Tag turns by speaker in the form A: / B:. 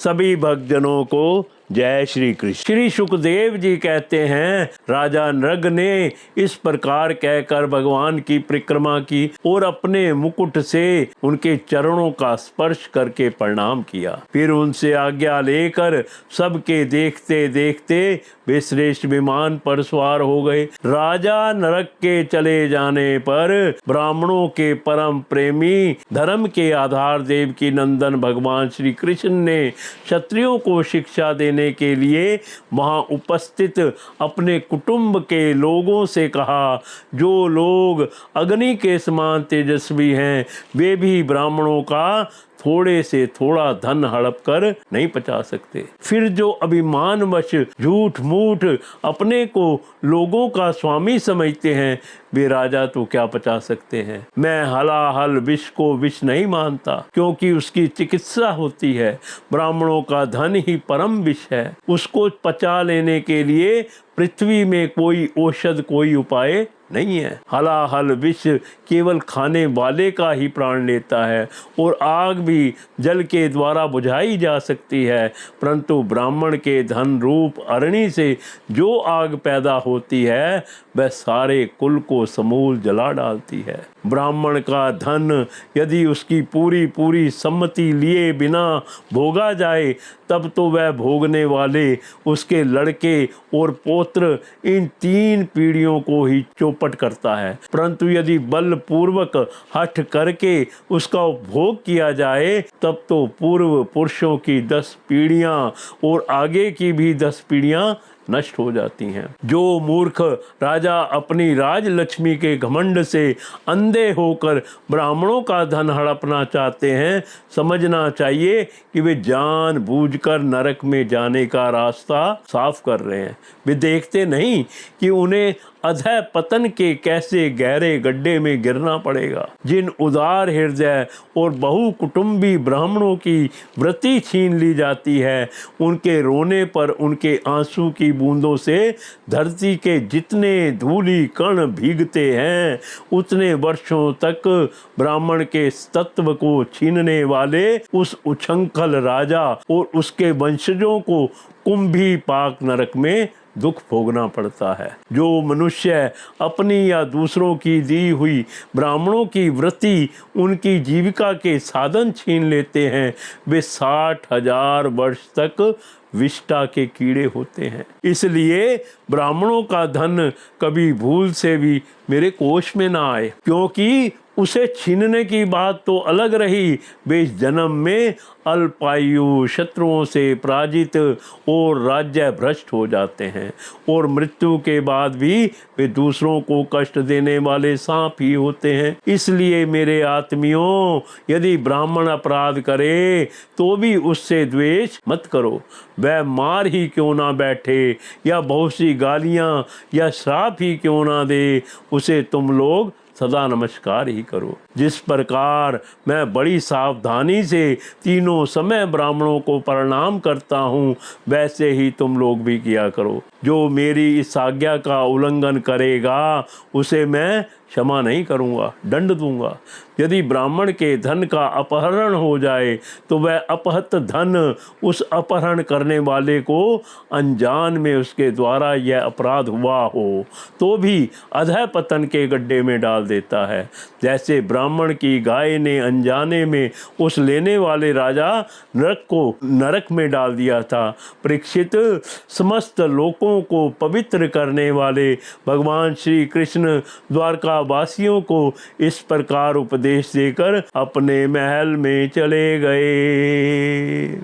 A: सभी भक्तजनों को जय श्री कृष्ण। श्री सुखदेव जी कहते हैं, राजा नृग ने इस प्रकार कहकर भगवान की परिक्रमा की और अपने मुकुट से उनके चरणों का स्पर्श करके प्रणाम किया। फिर उनसे आज्ञा लेकर सबके देखते देखते वे श्रेष्ठ विमान पर सवार हो गए। राजा नरक के चले जाने पर ब्राह्मणों के परम प्रेमी धर्म के आधार देव की नंदन भगवान श्री कृष्ण ने क्षत्रियों को शिक्षा देने के लिए वहां उपस्थित अपने कुटुंब के लोगों से कहा, जो लोग अग्नि के समान तेजस्वी हैं वे भी ब्राह्मणों का थोड़े से थोड़ा धन हड़प कर नहीं पचा सकते। फिर जो अभिमानवश झूठ मूठ अपने को लोगों का स्वामी समझते हैं वे राजा तो क्या पचा सकते हैं। मैं हलाहल विष को विष नहीं मानता, क्योंकि उसकी चिकित्सा होती है। ब्राह्मणों का धन ही परम विष है, उसको पचा लेने के लिए पृथ्वी में कोई औषध कोई उपाय नहीं है। हलाहल विष केवल खाने वाले का ही प्राण लेता है और आग भी जल के द्वारा बुझाई जा सकती है, परंतु ब्राह्मण के धन रूप अग्नि से जो आग पैदा होती है वह सारे कुल को समूल जला डालती है। ब्राह्मण का धन यदि उसकी पूरी पूरी सम्मति लिए बिना भोगा जाए तब तो वह भोगने वाले उसके लड़के और पौत्र इन 3 पीढ़ियों को ही चौपट करता है, परंतु यदि बलपूर्वक हठ करके उसका उपभोग किया जाए तब तो पूर्व पुरुषों की 10 पीढ़ियां और आगे की भी 10 पीढ़ियां नष्ट हो जाती हैं। जो मूर्ख राजा अपनी राजलक्ष्मी के घमंड से अंधे होकर ब्राह्मणों का धन हड़पना चाहते हैं, समझना चाहिए कि वे जानबूझकर नरक में जाने का रास्ता साफ कर रहे हैं। वे देखते नहीं कि उन्हें अधः पतन के कैसे गहरे गड्ढे में गिरना पड़ेगा। जिन उदार हृदय और बहुकुटुंबी ब्राह्मणों की वृत्ति छीन ली जाती है, उनके रोने पर उनके आंसू की बूंदों से धरती के जितने धूली कण भीगते हैं, उतने वर्षों तक ब्राह्मण के तत्व को छीनने वाले उस उच्छृंखल राजा और उसके वंशजों को कुंभी पाक नरक में दुख भोगना पड़ता है। जो मनुष्य अपनी या दूसरों की दी हुई ब्राह्मणों की वृत्ति उनकी जीविका के साधन छीन लेते हैं, वे 60,000 वर्ष तक विष्ठा के कीड़े होते हैं। इसलिए ब्राह्मणों का धन कभी भूल से भी मेरे कोष में ना आए, क्योंकि उसे छीनने की बात तो अलग रही, वे इस जन्म में अल्पायु शत्रुओं से पराजित और राज्य भ्रष्ट हो जाते हैं और मृत्यु के बाद भी वे दूसरों को कष्ट देने वाले सांप ही होते हैं। इसलिए मेरे आत्मियों, यदि ब्राह्मण अपराध करे तो भी उससे द्वेष मत करो। वह मार ही क्यों ना बैठे या बहुत सी गालियां या श्राप ही क्यों ना दे, उसे तुम लोग सदा नमस्कार ही करो। जिस प्रकार मैं बड़ी सावधानी से तीनों समय ब्राह्मणों को प्रणाम करता हूँ, वैसे ही तुम लोग भी किया करो। जो मेरी इस आज्ञा का उल्लंघन करेगा उसे मैं क्षमा नहीं करूँगा, दंड दूंगा। यदि ब्राह्मण के धन का अपहरण हो जाए तो वह अपहत धन उस अपहरण करने वाले को अनजान में उसके द्वारा यह अपराध हुआ हो तो भी अधः पतन के गड्ढे में डाल देता है। जैसे ब्राह्मण की गाय ने अनजाने में उस लेने वाले राजा नरक को नरक में डाल दिया था। परीक्षित, समस्त लोकों को पवित्र करने वाले भगवान श्री कृष्ण द्वारका वासियों को इस प्रकार उपदेश देकर अपने महल में चले गए।